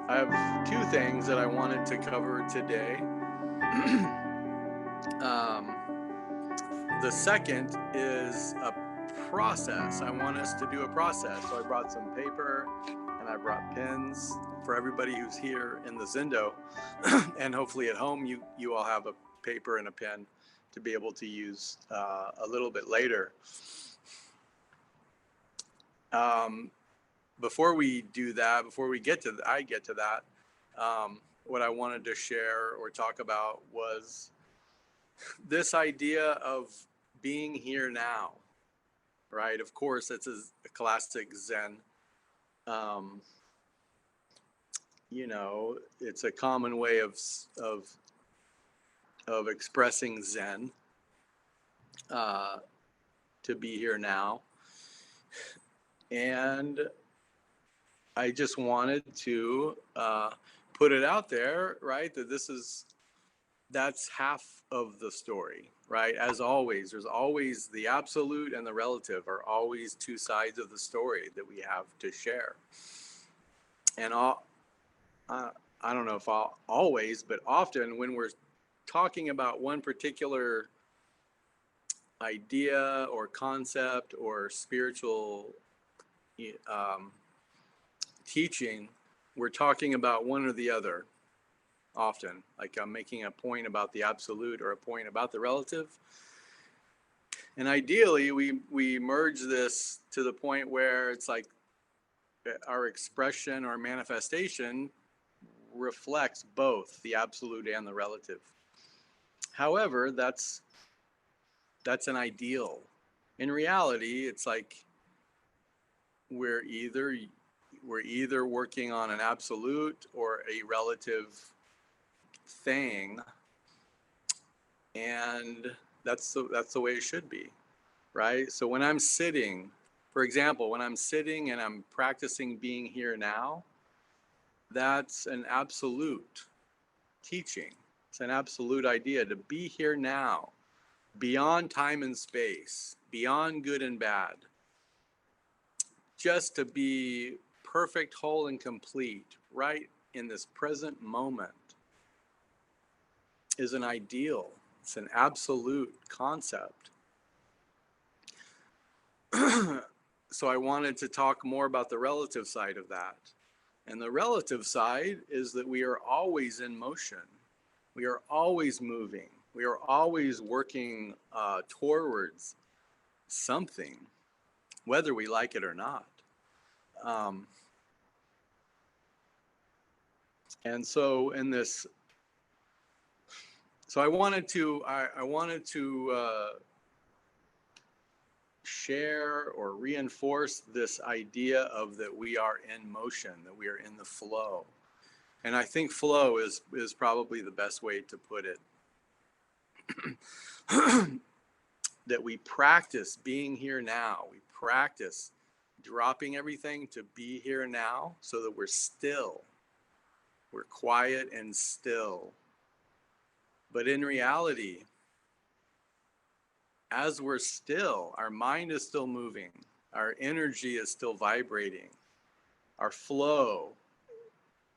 I have two things that I wanted to cover today. um, the second is a process. I want us to do a process. So I brought some paper and I brought pens for everybody who's here in the Zendo. And hopefully at home, you all have a paper and a pen to be able to use a little bit later. Um, Before we do that, before we get to, I get to that, what I wanted to share or talk about was this idea of being here now, right? Of course, it's a classic Zen. Um, it's a common way of of expressing Zen, uh, to be here now, and I just wanted to put it out there, right? That that's half of the story, right? As always, there's always the absolute and the relative are always two sides of the story that we have to share. And uh, I don't know if always, but often when we're talking about one particular idea or concept or spiritual um, teaching, we're talking about one or the other often. Like I'm making a point about the absolute or a point about the relative. And ideally, we merge this to the point where it's like our expression or manifestation reflects both the absolute and the relative. However, that's an ideal. In reality, it's like we're either we're either working on an absolute or a relative thing, and that's the way it should be, right? So when I'm sitting, for example, when I'm sitting and I'm practicing being here now, that's an absolute teaching. It's an absolute idea to be here now, beyond time and space, beyond good and bad, just to be perfect, whole, and complete right in this present moment is an ideal. It's an absolute concept. So I wanted to talk more about the relative side of that. And the relative side is that we are always in motion. We are always moving. We are always working towards something, whether we like it or not. Um, and so in this, so I wanted to share or reinforce this idea of that we are in motion, that we are in the flow. And I think flow is probably the best way to put it. That we practice being here now. We practice dropping everything to be here now so that we're still. We're quiet and still. But in reality, as we're still, our mind is still moving, our energy is still vibrating, our flow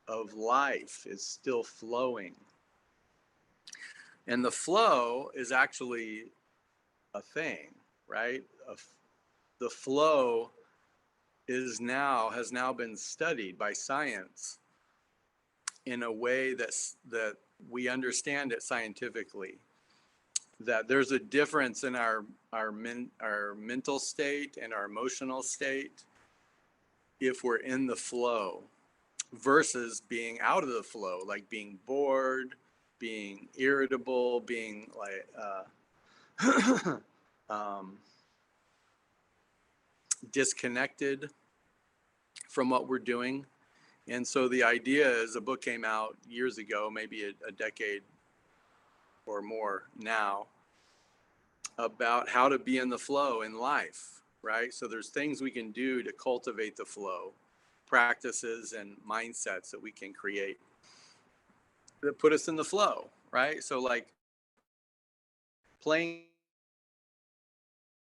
of life is still flowing. And the flow is actually a thing, right? The flow has now been studied by science in a way that we understand it scientifically. That there's a difference in our mental state and our emotional state if we're in the flow versus being out of the flow, like being bored, being irritable, being like um, disconnected from what we're doing. And so the idea is a book came out years ago, maybe a decade or more now, about how to be in the flow in life, right? So there's things we can do to cultivate the flow, practices and mindsets that we can create that put us in the flow, right? So like playing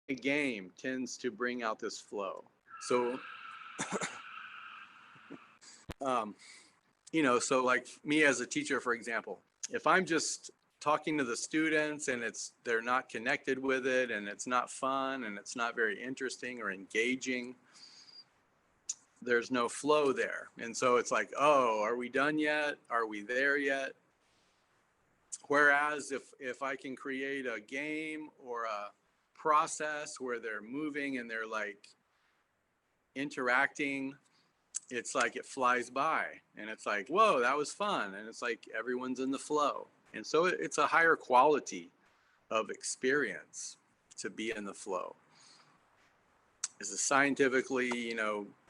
a game tends to bring out this flow. So um, so like me as a teacher, for example, if I'm just talking to the students and they're not connected with it and it's not fun and it's not very interesting or engaging, there's no flow there. And so it's like, oh, are we done yet? Are we there yet? Whereas if I can create a game or a process where they're moving and they're like interacting, it's like it flies by and it's like, whoa, that was fun. And it's like everyone's in the flow. And so it's a higher quality of experience to be in the flow. This is scientifically,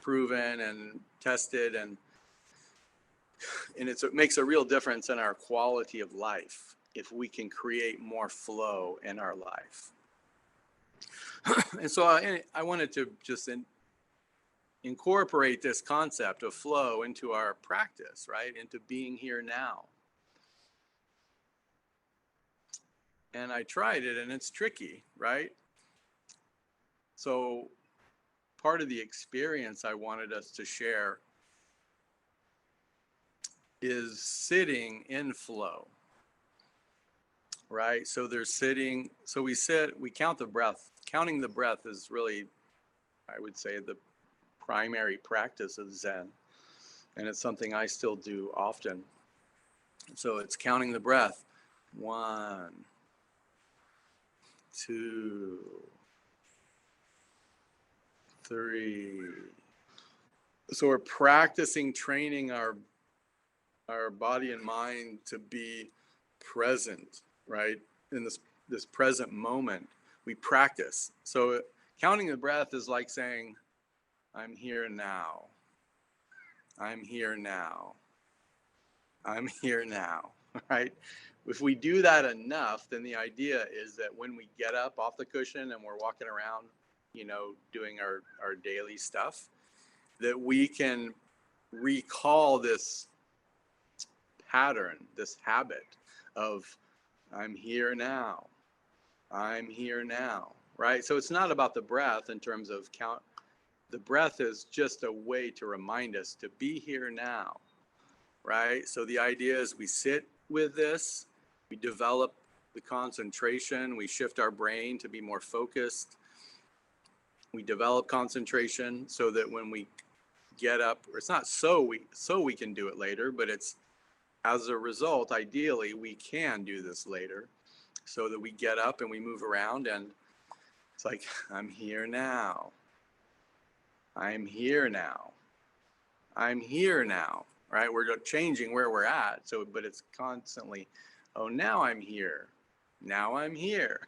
proven and tested, and it makes a real difference in our quality of life if we can create more flow in our life. And so I wanted to just incorporate this concept of flow into our practice, right? Into being here now. And I tried it and it's tricky, right? So part of the experience I wanted us to share is sitting in flow, right? So we sit, we count the breath. Counting the breath is really, I would say, the primary practice of Zen. And it's something I still do often. So it's counting the breath. 1, 2, 3. So we're practicing training our body and mind to be present, right? In this present moment, we practice. So counting the breath is like saying, I'm here now. I'm here now. I'm here now, right? If we do that enough, then the idea is that when we get up off the cushion and we're walking around, doing our daily stuff, that we can recall this pattern, this habit of I'm here now. I'm here now, right? So it's not about the breath in terms of count. The breath is just a way to remind us to be here now, right? So the idea is we sit with this, we develop the concentration, we shift our brain to be more focused. We develop concentration so that when we get up, or it's not so we can do it later, but it's as a result, ideally, we can do this later so that we get up and we move around and it's like, I'm here now. I'm here now. I'm here now, right? We're changing where we're at. So, but it's constantly, oh, now I'm here. Now I'm here.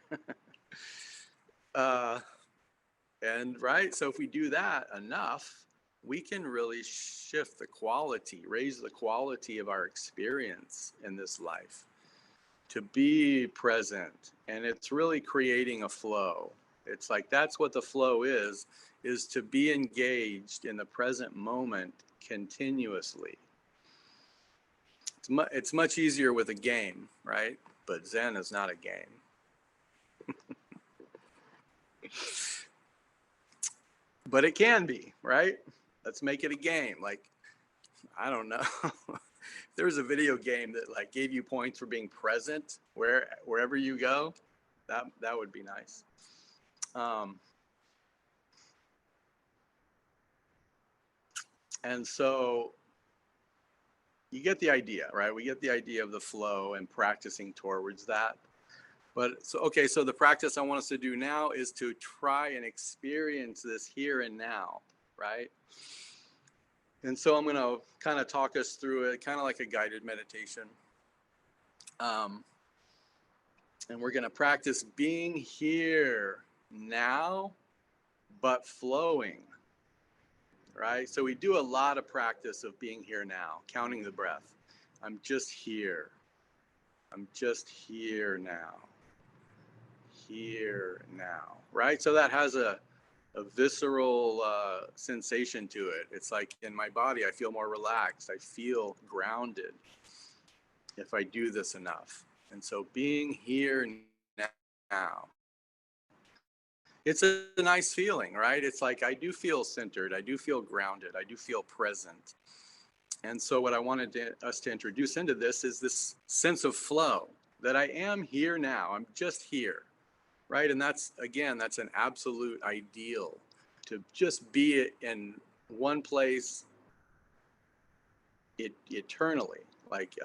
And right, so if we do that enough, we can really shift the quality, raise the quality of our experience in this life to be present. And it's really creating a flow. It's like, that's what the flow is to be engaged in the present moment continuously. It's much easier with a game, right? But Zen is not a game. But it can be, right? Let's make it a game. Like, I don't know. If there was a video game that like gave you points for being present wherever you go, that would be nice. And so you get the idea, right? We get the idea of the flow and practicing towards that. But so, okay, so the practice I want us to do now is to try and experience this here and now, right? And so I'm going to kind of talk us through it, kind of like a guided meditation. And we're going to practice being here now, but flowing, right? So we do a lot of practice of being here now, counting the breath. I'm just here. I'm just here now. Here now, right? So that has a visceral sensation to it. It's like in my body, I feel more relaxed. I feel grounded if I do this enough. And so being here now, it's a nice feeling, right? It's like I do feel centered. I do feel grounded. I do feel present. And so what I wanted us to introduce into this is this sense of flow, that I am here now. I'm just here, right? And that's, again, that's an absolute ideal, to just be in one place eternally, like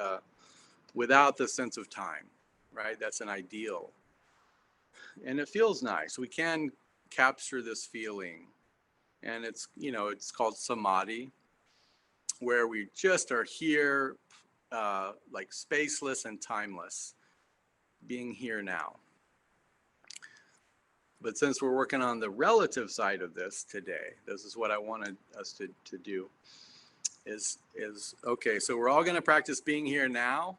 without the sense of time, right? That's an ideal. And it feels nice. We can capture this feeling. And it's, it's called samadhi, where we just are here, like spaceless and timeless, being here now. But since we're working on the relative side of this today, this is what I wanted us to do is okay, so we're all going to practice being here now,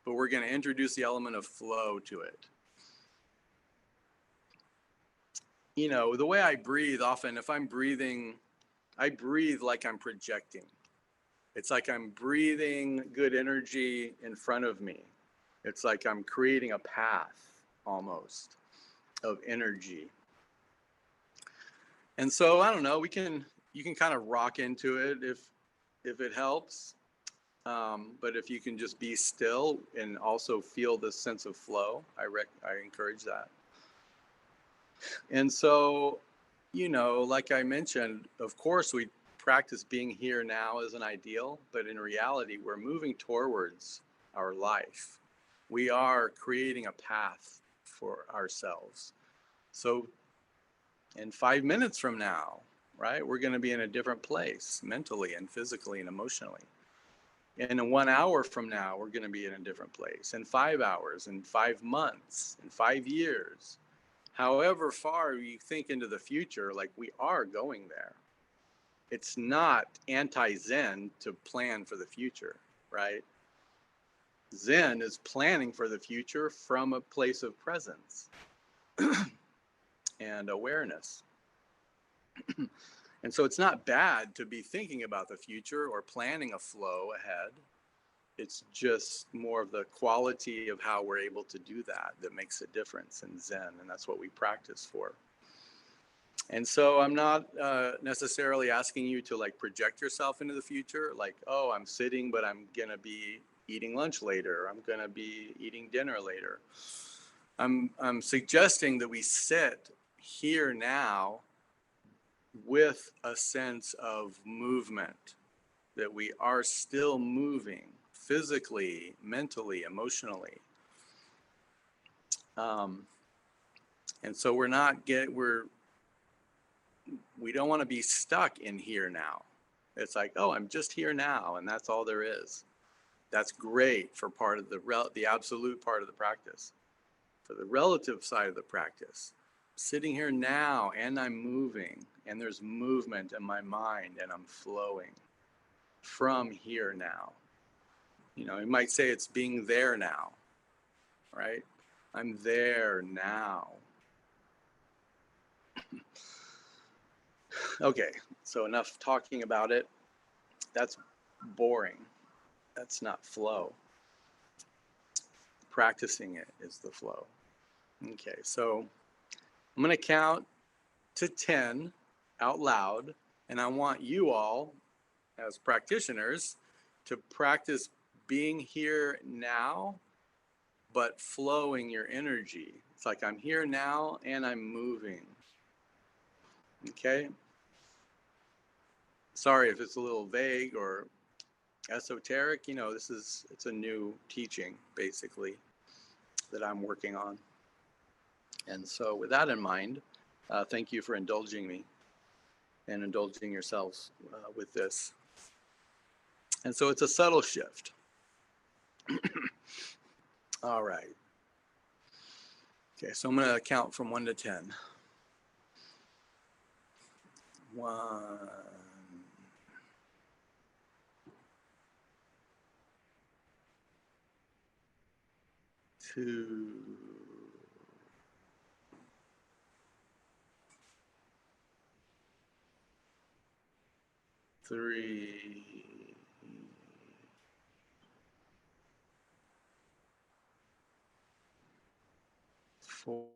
but we're going to introduce the element of flow to it. The way I breathe, often if I'm breathing, I breathe like I'm projecting. It's like I'm breathing good energy in front of me. It's like I'm creating a path almost of energy. And so I don't know, you can kind of rock into it if it helps. But if you can just be still and also feel this sense of flow, I encourage that. And so, like I mentioned, of course we practice being here now as an ideal, but in reality, we're moving towards our life. We are creating a path for ourselves. So in 5 minutes from now, right, we're going to be in a different place mentally and physically and emotionally. And in 1 hour from now, we're going to be in a different place. In 5 hours, in 5 months, in 5 years. However far you think into the future, like we are going there. It's not anti-Zen to plan for the future, right? Zen is planning for the future from a place of presence and awareness. And so it's not bad to be thinking about the future or planning a flow ahead. It's just more of the quality of how we're able to do that makes a difference in Zen, and that's what we practice for. And so I'm not necessarily asking you to like project yourself into the future, like, oh, I'm sitting, but I'm gonna be eating lunch later. I'm gonna be eating dinner later. I'm suggesting that we sit here now with a sense of movement, that we are still moving physically, mentally, emotionally. And so we don't want to be stuck in here now. It's like, oh, I'm just here now, and that's all there is. That's great for part of the absolute part of the practice. For the relative side of the practice, sitting here now and I'm moving, and there's movement in my mind, and I'm flowing from here now. You might say it's being there now, right? I'm there now. Okay, so enough talking about it. That's boring. That's not flow. Practicing it is the flow. Okay, so I'm going to count to 10 out loud, and I want you all, as practitioners, to practice being here now, but flowing your energy. It's like I'm here now and I'm moving. Okay? Sorry if it's a little vague or esoteric. It's a new teaching, basically, that I'm working on. And so with that in mind, thank you for indulging me and indulging yourselves with this. And so it's a subtle shift. All right. Okay, so I'm going to count from 1 to 10. 1, 2, 3, 4,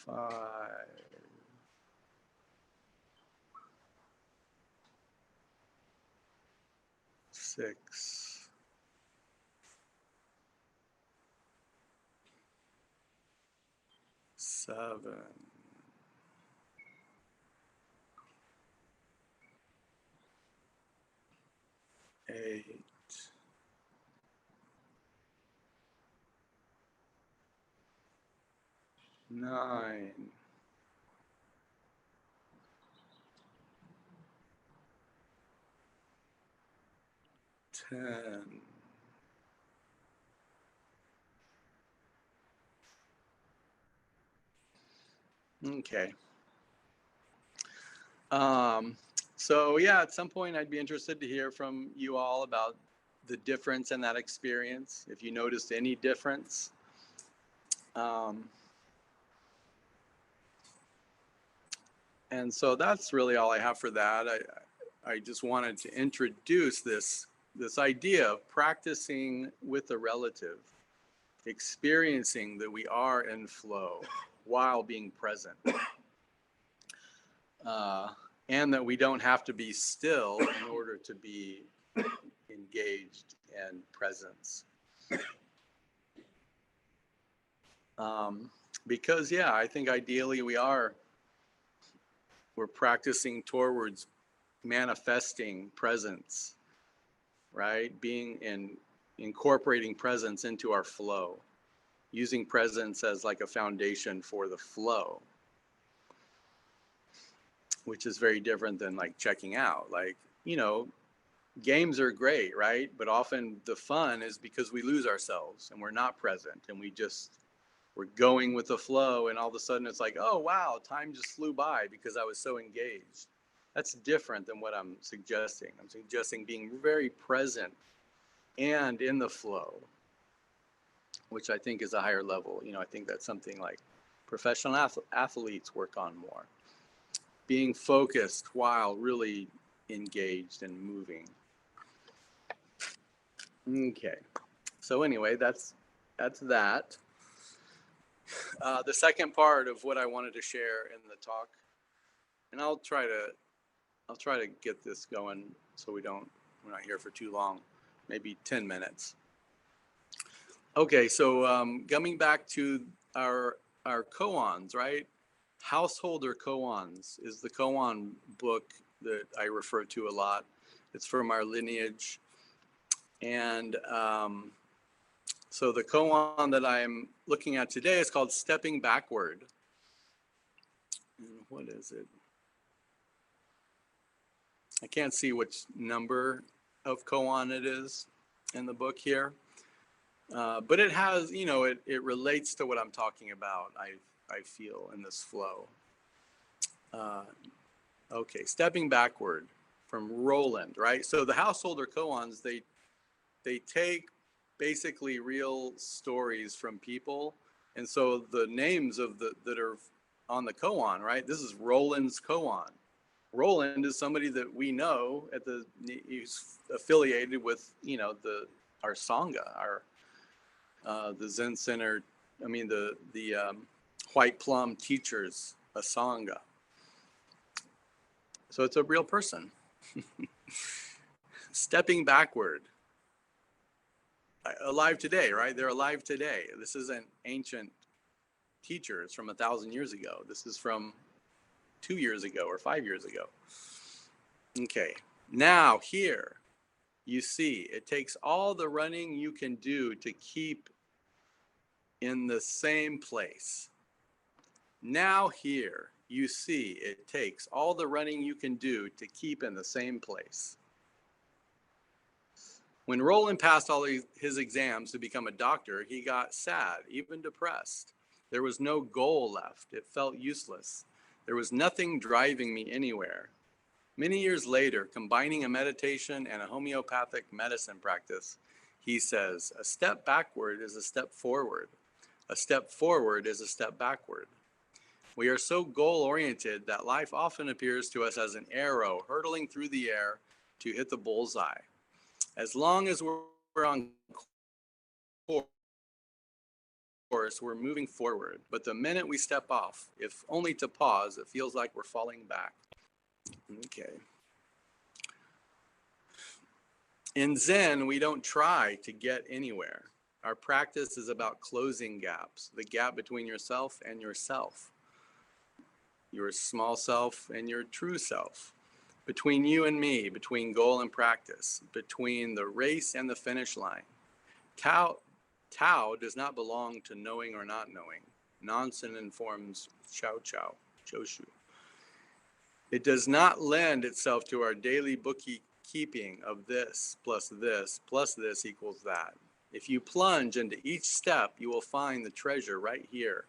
5, 5, 6, 7, 8, 9, 10, 11. Okay. So yeah, at some point I'd be interested to hear from you all about the difference in that experience, if you noticed any difference. And so that's really all I have for that. I just wanted to introduce this idea of practicing with a relative, experiencing that we are in flow while being present. And that we don't have to be still in order to be engaged in presence. Because yeah, I think ideally we're practicing towards manifesting presence, right? Being in incorporating presence into our flow, using presence as like a foundation for the flow, which is very different than like checking out. Like, games are great, right? But often the fun is because we lose ourselves and we're not present and we're going with the flow, and all of a sudden it's like, oh wow, time just flew by because I was so engaged. That's different than what I'm suggesting. I'm suggesting being very present and in the flow, which I think is a higher level. I think that's something like professional athletes work on more. Being focused while really engaged and moving. Okay. So anyway, that's that. The second part of what I wanted to share in the talk, and I'll try to get this going so we're not here for too long, maybe 10 minutes. Okay, so coming back to our koans, right? Householder Koans is the koan book that I refer to a lot. It's from our lineage. And so the koan that I'm looking at today is called Stepping Backward. And what is it? I can't see which number of koan it is in the book here. But it has, it relates to what I'm talking about, I feel, in this flow. Okay, Stepping Backward from Roland, right? So the Householder Koans, they take basically real stories from people. And so the names of that are on the koan, right? This is Roland's koan. Roland is somebody that we know he's affiliated with, our Sangha, the Zen Center, the White Plum Teachers, a Sangha. So it's a real person. Stepping backward. Alive today, right? They're alive today. This isn't ancient teachers from 1,000 years ago. This is from 2 years ago or 5 years ago. Okay, now here you see it takes all the running you can do to keep in the same place. Now here you see it takes all the running you can do to keep in the same place. When Roland passed all his exams to become a doctor, he got sad, even depressed. There was no goal left. It felt useless. There was nothing driving me anywhere. Many years later, combining a meditation and a homeopathic medicine practice, he says, a step backward is a step forward. A step forward is a step backward. We are so goal-oriented that life often appears to us as an arrow hurtling through the air to hit the bullseye. As long as we're on course, course, we're moving forward. But the minute we step off, if only to pause, it feels like we're falling back. Okay. In Zen, we don't try to get anywhere. Our practice is about closing gaps, the gap between yourself and yourself, your small self and your true self, between you and me, between goal and practice, between the race and the finish line. Tao does not belong to knowing or not knowing. Nansen informs Choshu. It does not lend itself to our daily bookkeeping of this plus this equals that. If you plunge into each step, you will find the treasure right here.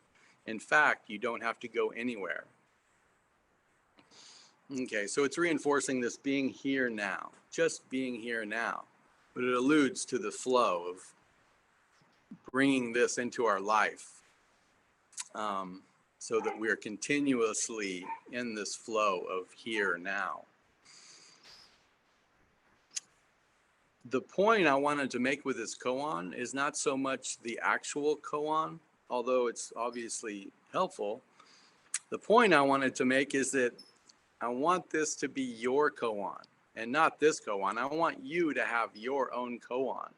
In fact, you don't have to go anywhere. Okay, so it's reinforcing this being here now, just being here now. But it alludes to the flow of bringing this into our life, so that we are continuously in this flow of here now. The point I wanted to make with this koan is not so much the actual koan, although it's obviously helpful. The point I wanted to make is that I want this to be your koan and not this koan. I want you to have your own koan.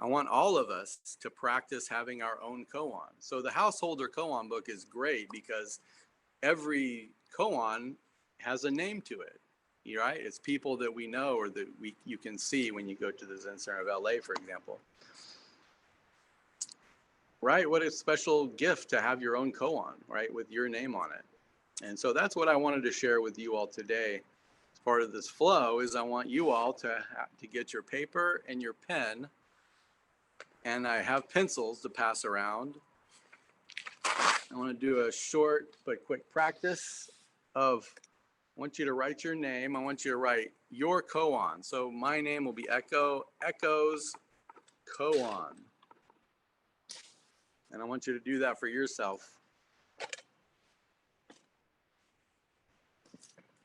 I want all of us to practice having our own koan. So the Householder Koan book is great because every koan has a name to it, right? It's people that we know or that you can see when you go to the Zen Center of LA, for example. Right? What a special gift to have your own koan, right? With your name on it. And so that's what I wanted to share with you all today. As part of this flow is I want you all to get your paper and your pen. And I have pencils to pass around. I want to do a short but quick practice of, I want you to write your name. I want you to write your koan. So my name will be Echo, Echo's koan. And I want you to do that for yourself.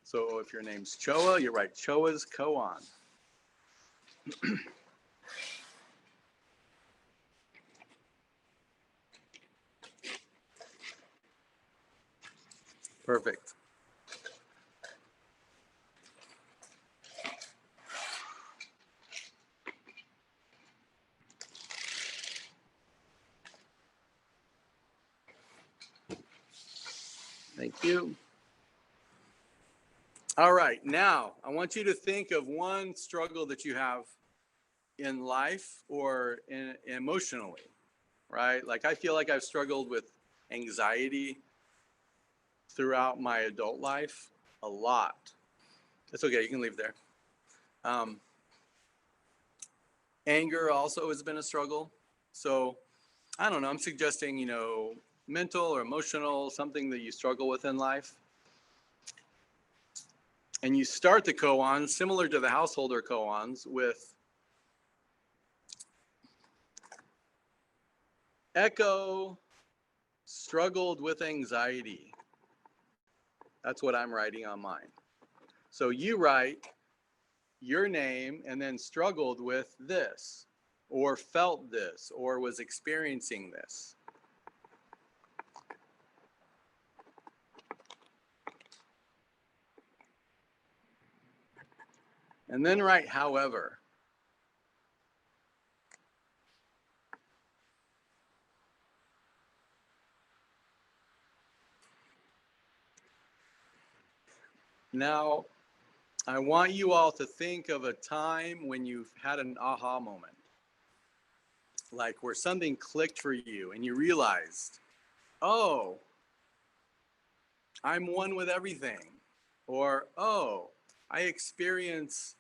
So if your name's Choa, you write Choa's koan. Perfect. Thank you. All right, now I want you to think of one struggle that you have in life or emotionally, right? Like I feel like I've struggled with anxiety throughout my adult life a lot. It's okay, you can leave there. Anger also has been a struggle. So I don't know, I'm suggesting, mental or emotional, something that you struggle with in life. And you start the koan similar to the Householder koans with Echo struggled with anxiety. That's what I'm writing on mine. So you write your name and then struggled with this, or felt this, or was experiencing this. And then write however. Now, I want you all to think of a time when you've had an aha moment, like where something clicked for you and you realized, oh, I'm one with everything. Or, oh, I experience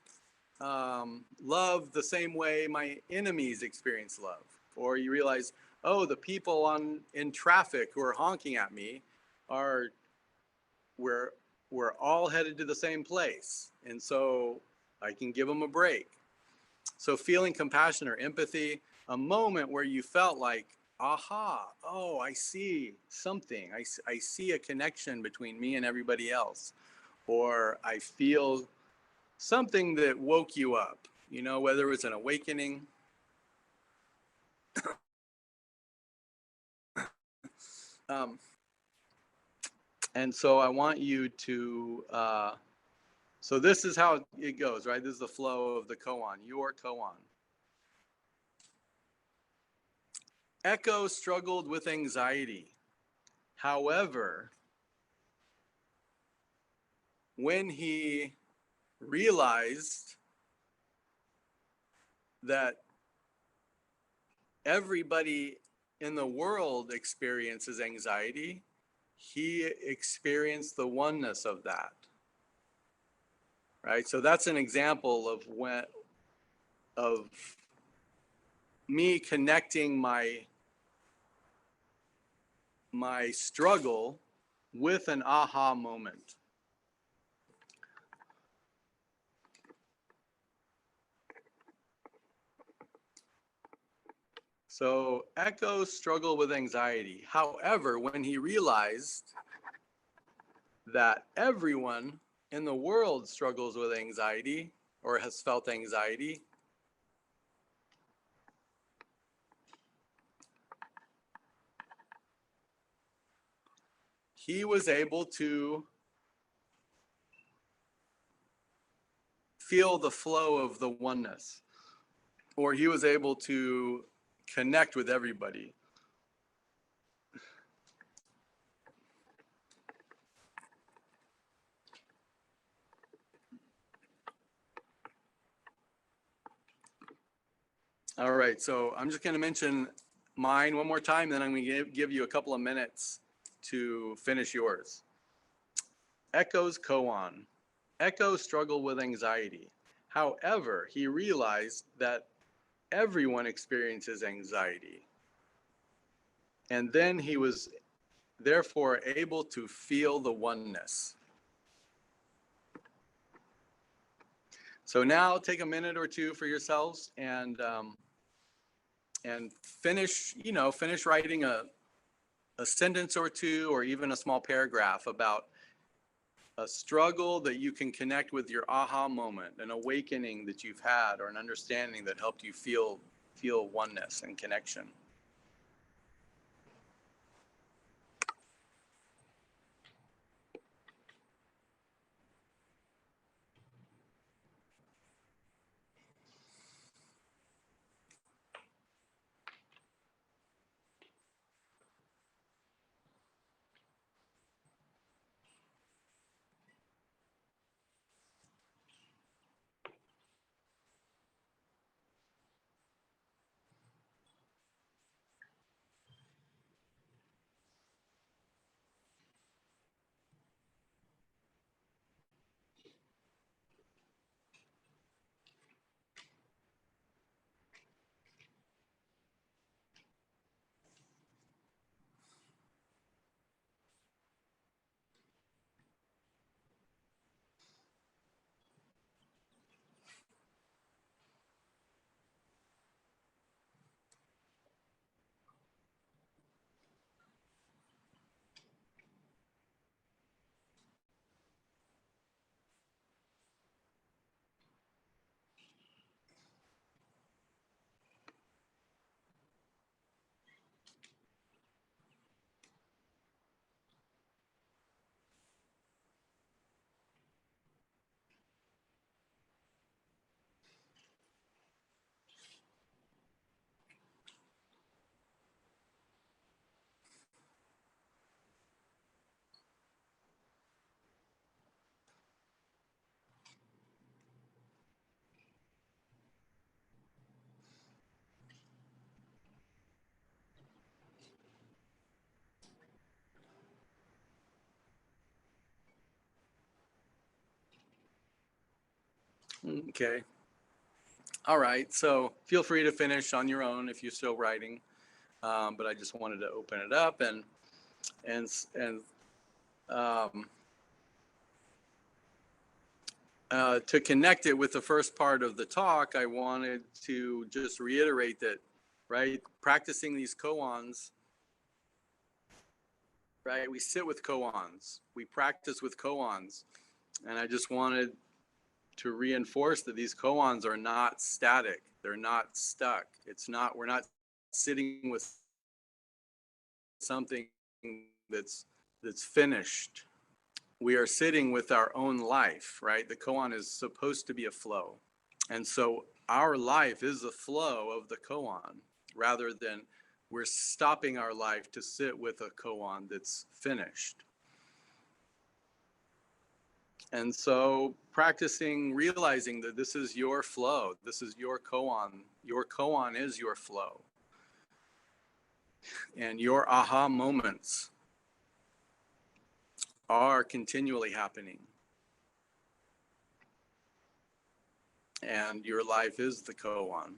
love the same way my enemies experience love. Or you realize, oh, the people in traffic who are honking at me we're all headed to the same place. And so I can give them a break. So feeling compassion or empathy, a moment where you felt like, aha, oh, I see something. I see a connection between me and everybody else. Or I feel something that woke you up, whether it was an awakening And so I want you to, so this is how it goes, right? This is the flow of the koan, your koan. Echo struggled with anxiety. However, when he realized that everybody in the world experiences anxiety, he experienced the oneness of that. Right? So that's an example of me connecting my struggle with an aha moment. So Echo struggled with anxiety. However, when he realized that everyone in the world struggles with anxiety or has felt anxiety, he was able to feel the flow of the oneness, or he was able to connect with everybody. All right, so I'm just going to mention mine one more time, then I'm going to give you a couple of minutes to finish yours. Echo's koan. Echo struggled with anxiety. However, he realized that everyone experiences anxiety. And then he was therefore able to feel the oneness. So now take a minute or two for yourselves and finish writing a sentence or two, or even a small paragraph about a struggle that you can connect with your aha moment, an awakening that you've had, or an understanding that helped you feel oneness and connection. Okay. All right. So feel free to finish on your own if you're still writing. But I just wanted to open it up and um, to connect it with the first part of the talk. I wanted to just reiterate that, right? Practicing these koans, right? We sit with koans, we practice with koans, and I just wanted to reinforce that these koans are not static. They're not stuck. We're not sitting with something that's finished. We are sitting with our own life, right? The koan is supposed to be a flow. And so our life is a flow of the koan rather than we're stopping our life to sit with a koan that's finished. And so practicing, realizing that this is your flow, this is your koan is your flow. And your aha moments are continually happening. And your life is the koan.